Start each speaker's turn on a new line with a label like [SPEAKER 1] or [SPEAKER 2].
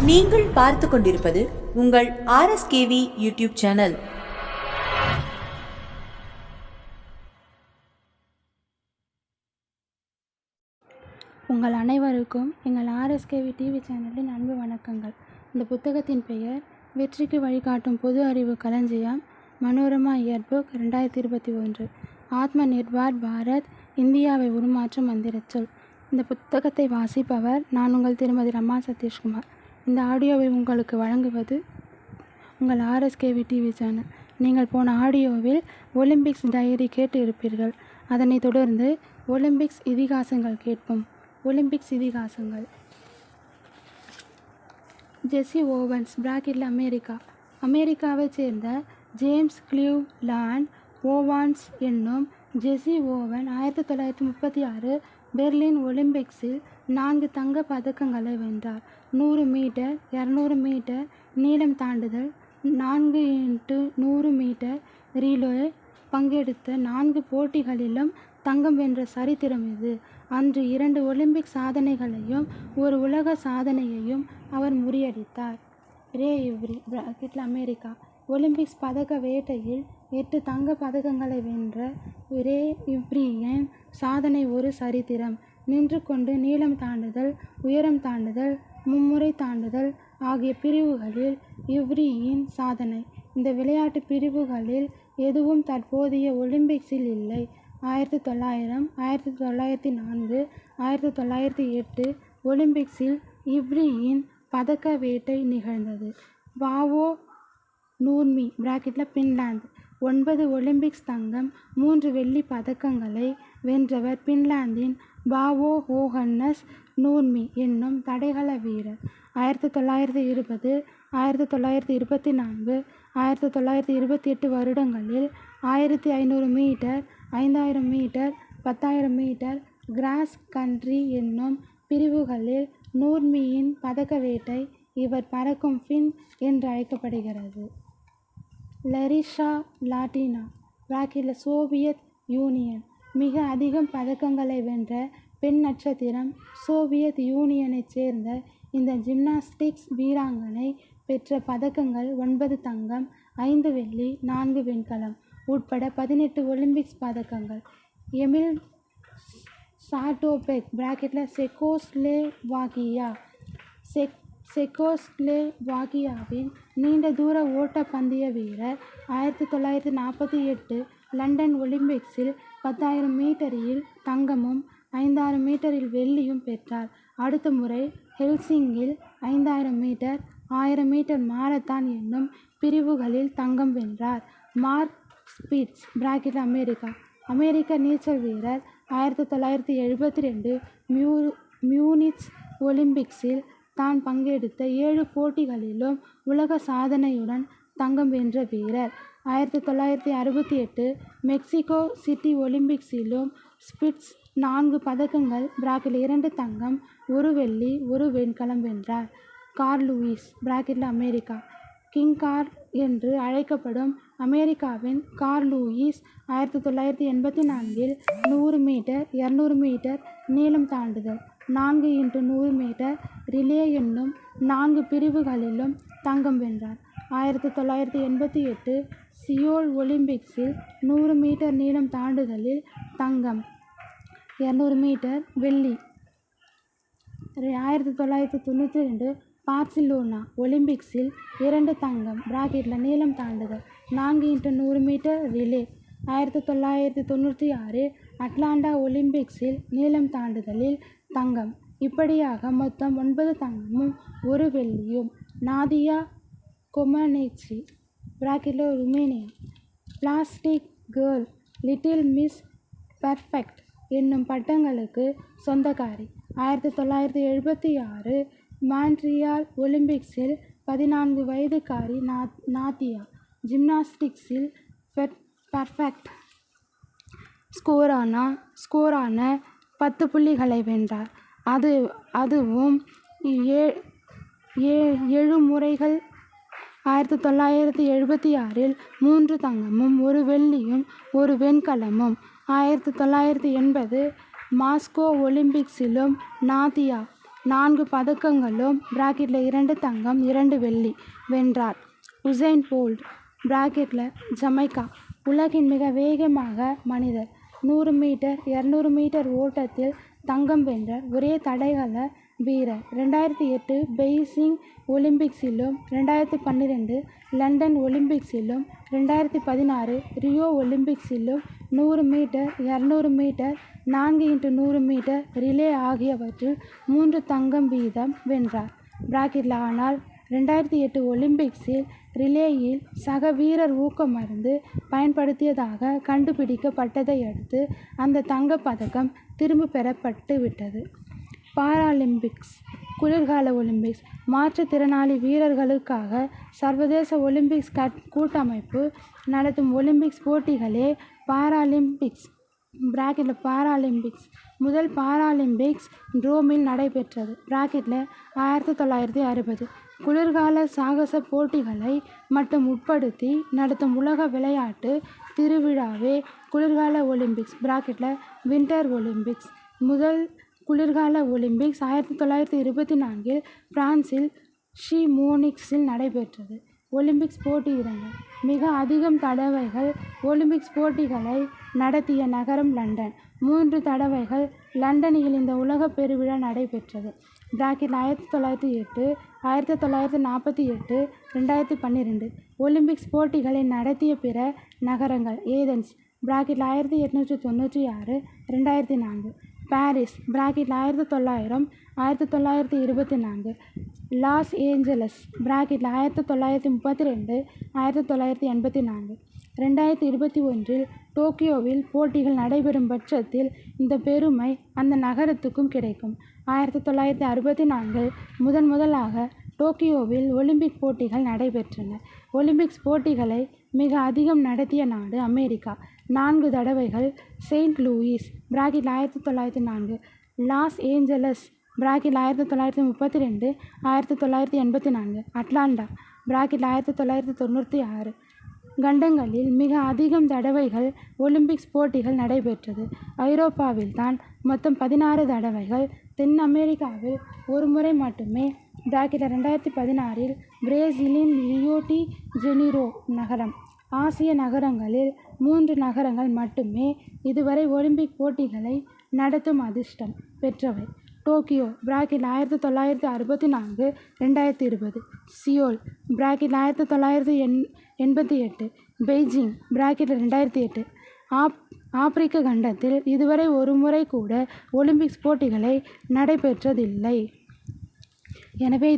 [SPEAKER 1] நீங்கள் பார்த்து கொண்டிருப்பது உங்கள் RSKV யூடியூப் சேனல்.
[SPEAKER 2] உங்கள் அனைவருக்கும் எங்கள் RSKV டிவி சேனலின் அன்பு வணக்கங்கள். இந்த புத்தகத்தின் பெயர் வெற்றிக்கு வழிகாட்டும் பொது அறிவு களஞ்சியம், மனோரமா இயர் புக் 2021. ஆத்ம நிர்பார் பாரத், இந்தியாவை உருமாற்றும் மந்திரச்சொல். இந்த புத்தகத்தை வாசிப்பவர் நான் உங்கள் திருமதி ரமா சதீஷ்குமார். இந்த ஆடியோவை உங்களுக்கு வழங்குவது உங்கள் RSKV டிவி சேனல். நீங்கள் போன ஆடியோவில் ஒலிம்பிக்ஸ் டைரி கேட்டு இருப்பீர்கள். அதனைத் தொடர்ந்து ஒலிம்பிக்ஸ் இதிகாசங்கள் கேட்போம். ஒலிம்பிக்ஸ் இதிகாசங்கள். ஜெஸ்ஸி ஓவன்ஸ் பிராக்கெட்டில் அமெரிக்காவைச் சேர்ந்த ஜேம்ஸ் கிளீவ்லாண்ட் ஓவான்ஸ் என்னும் ஜெஸ்ஸி ஓவன் 1936 பெர்லின் ஒலிம்பிக்ஸில் 4 தங்கப் பதக்கங்களை வென்றார். 100 மீட்டர், 200 மீட்டர் நீளம் தாண்டுதல், 4x100 மீட்டர் ரீலே பங்கெடுத்த 4 போட்டிகளிலும் தங்கம் வென்ற சரித்திரம் இது. அன்று 2 ஒலிம்பிக் சாதனைகளையும் ஒரு உலக சாதனையையும் அவர் முறியடித்தார். ரே இவ்ரி பிராக்கெட்டில் அமெரிக்கா ஒலிம்பிக்ஸ் பதக்க வேட்டையில் 8 தங்க பதக்கங்களை வென்ற ரே இவ்ரியின் சாதனை ஒரு சரித்திரம். நின்று கொண்டு நீளம் தாண்டுதல், உயரம் தாண்டுதல், மும்முறை தாண்டுதல் ஆகிய பிரிவுகளில் இவ்ரியின் சாதனை. இந்த விளையாட்டு பிரிவுகளில் எதுவும் தற்போதைய ஒலிம்பிக்ஸில் இல்லை. 1900, 1904, 1908 ஒலிம்பிக்ஸில் இவ்ரியின் பதக்க வேட்டை நிகழ்ந்தது. பாவோ நூர்மி பிராக்கெட்டில் பின்லாந்து 9 ஒலிம்பிக்ஸ் தங்கம், 3 வெள்ளி பதக்கங்களை வென்றவர் பின்லாந்தின் பாவோ யோஹன்னஸ் நூர்மி என்னும் தடகள வீரர். 1920, 1924, 1928 வருடங்களில் 1500 metre, 5000 metre, 10000 metre cross country என்னும் பிரிவுகளில் நூர்மியின் பதக்க வேட்டை இவர் பறக்கும் ஃபின் என்று அழைக்கப்படுகிறது. லரிஷா லாட்டினா பிராக்கெட்டில் சோவியத் யூனியன் மிக அதிகம் பதக்கங்களை வென்ற பெண் நட்சத்திரம். சோவியத் யூனியனைச் சேர்ந்த இந்த ஜிம்னாஸ்டிக்ஸ் வீராங்கனை பெற்ற பதக்கங்கள் 9 தங்கம், 5 வெள்ளி, 4 வெண்கலம் உட்பட 18 ஒலிம்பிக்ஸ் பதக்கங்கள். எமில் சாட்டோபெக் பிராக்கெட்டில் செக்கோஸ்லோவாக்கியாவின் நீண்ட தூர ஓட்டப்பந்தய வீரர். 1948 லண்டன் ஒலிம்பிக்ஸில் 10,000 மீட்டரில் தங்கமும் 5,000 மீட்டரில் வெள்ளியும் பெற்றார். அடுத்த முறை ஹெல்சிங்கில் 5,000 மீட்டர், 1000 மீட்டர் மாரத்தான் என்னும் பிரிவுகளில் தங்கம் வென்றார். மார்க் ஸ்பிட்ஸ் பிராக்கெட்டில் அமெரிக்க நீச்சல் வீரர். 1972 மியூனிச் ஒலிம்பிக்ஸில் தான் பங்கெடுத்த 7 போட்டிகளிலும் உலக சாதனையுடன் தங்கம் வென்ற வீரர். 1968 மெக்சிகோ சிட்டி ஒலிம்பிக்ஸிலும் ஸ்பிட்ஸ் 4 பதக்கங்கள் பிராக்கெட்டில் 2 தங்கம், 1 வெள்ளி, 1 வெண்கலம் வென்றார். கார்ல் லூயிஸ் பிராக்கெட்டில் அமெரிக்கா கிங் கார் என்று அழைக்கப்படும் அமெரிக்காவின் கார்ல் லூயிஸ் 1984 100 மீட்டர், 200 மீட்டர் நீளம் தாண்டுதல், 4x100 மீட்டர் ரிலே என்னும் 4 பிரிவுகளிலும் தங்கம் வென்றார். 1988 சியோல் ஒலிம்பிக்ஸில் 100 மீட்டர் நீளம் தாண்டுதலில் தங்கம், 200 மீட்டர் வெள்ளி. 1992 பார்சிலோனா ஒலிம்பிக்ஸில் 2 தங்கம் பிராக்கெட்டில் நீளம் தாண்டுதல், 4x100 மீட்டர் ரிலே. 1996 அட்லாண்டா ஒலிம்பிக்ஸில் நீளம் தாண்டுதலில் தங்கம். இப்படியாக மொத்தம் 9 தங்கமும் 1 வெள்ளியும். நாதியா கொமனேச்சி பிராக்கெட்டில் Romania plastic girl, little miss perfect என்னும் பட்டங்களுக்கு சொந்தக்காரி. 1976 மான்ட்ரியால் ஒலிம்பிக்ஸில் 14 வயதுக்காரி நாதியா ஜிம்னாஸ்டிக்ஸில் பெர்ஃபெக்ட் ஸ்கோரான 10 புள்ளிகளை வென்றார். அதுவும் 7 முறைகள். 1976 3 தங்கமும் 1 வெள்ளியும் 1 வெண்கலமும். 1980 மாஸ்கோ ஒலிம்பிக்ஸிலும் நாதியா 4 பதக்கங்களும் பிராக்கெட்டில் 2 தங்கம் 2 வெள்ளி வென்றார். உசைன் போல்ட் பிராக்கெட்டில் ஜமைக்கா உலகின் மிக வேகமாக மனிதர் 100 மீட்டர் 200 மீட்டர் ஓட்டத்தில் தங்கம் வென்ற ஒரே தடகள வீரர். 2008 பெய்ஜிங் ஒலிம்பிக்ஸிலும் 2012 லண்டன் ஒலிம்பிக்ஸிலும் 2016 ரியோ ஒலிம்பிக்ஸிலும் 100 metre 200 metre 4x100 metre relay ஆகியவற்றில் 3 தங்கம் வீதம் வென்றார். பிராக்கெட்டில் ஆனால் 2008 ஒலிம்பிக்ஸில் ரிலேயில் சக வீரர் ஊக்க மருந்து பயன்படுத்தியதாக கண்டுபிடிக்கப்பட்டதை அடுத்து அந்த தங்கப்பதக்கம் திரும்ப பெறப்பட்டு விட்டது. பாராலிம்பிக்ஸ் குளிர்கால ஒலிம்பிக்ஸ் மாற்றுத்திறனாளி வீரர்களுக்காக சர்வதேச ஒலிம்பிக்ஸ் கூட்டமைப்பு நடத்தும் ஒலிம்பிக்ஸ் போட்டிகளே பாராலிம்பிக்ஸ். பிராக்கெட்டில் பாராலிம்பிக்ஸ் முதல் பாராலிம்பிக்ஸ் ரோமில் நடைபெற்றது. பிராக்கெட்டில் 1960 குளிர்கால சாகச போட்டிகளை மட்டும் உட்படுத்தி நடத்தும் உலக விளையாட்டு திருவிழாவே குளிர்கால ஒலிம்பிக்ஸ். பிராக்கெட்டில் வின்டர் ஒலிம்பிக்ஸ் முதல் குளிர்கால ஒலிம்பிக்ஸ் 1924 பிரான்சில் ஷிமோனிக்ஸில் நடைபெற்றது. ஒலிம்பிக்ஸ் போட்டி இடங்கள் மிக அதிகம் தடவைகள் ஒலிம்பிக்ஸ் போட்டிகளை நடத்திய நகரம் லண்டன். 3 தடவைகள் லண்டனில் இந்த உலக பெருவிழா நடைபெற்றது. பிராக்கெட் 1908 1948 2012 ஒலிம்பிக்ஸ் போட்டிகளை நடத்திய பிற நகரங்கள் Athens bracket 1896 2004 Paris bracket 1900 1924 loss Angeles bracket 1932 1984 2021 டோக்கியோவில் போட்டிகள் நடைபெறும் பட்சத்தில் இந்த பெருமை அந்த நகரத்துக்கும் கிடைக்கும். 1964 முதலாக டோக்கியோவில் ஒலிம்பிக் போட்டிகள் நடைபெற்றன. ஒலிம்பிக்ஸ் போட்டிகளை மிக அதிகம் நடத்திய நாடு அமெரிக்கா. 4 தடவைகள் Saint Louis bracket 1904 Los Angeles bracket 1932 1984 Atlanta bracket 1996 கண்டங்களில் மிக அதிகம் தடவைகள் ஒலிம்பிக்ஸ் போட்டிகள் நடைபெற்றது. ஐரோப்பாவில் தான் மொத்தம் 16 தடவைகள். தென் அமெரிக்காவில் ஒரு முறை மட்டுமே. பிராக்கெட் 2016 பிரேசிலின் ரியோ டி ஜெனிரோ நகரம். ஆசிய நகரங்களில் 3 நகரங்கள் மட்டுமே இதுவரை ஒலிம்பிக் போட்டிகளை நடத்தும் அதிர்ஷ்டம் பெற்றவை. Tokyo bracket 1964 2020 Seoul bracket 1988 Beijing bracket 2008 ஆப்பிரிக்க கண்டத்தில் இதுவரை ஒரு முறை கூட ஒலிம்பிக்ஸ் போட்டிகளை நடைபெற்றதில்லை. எனவே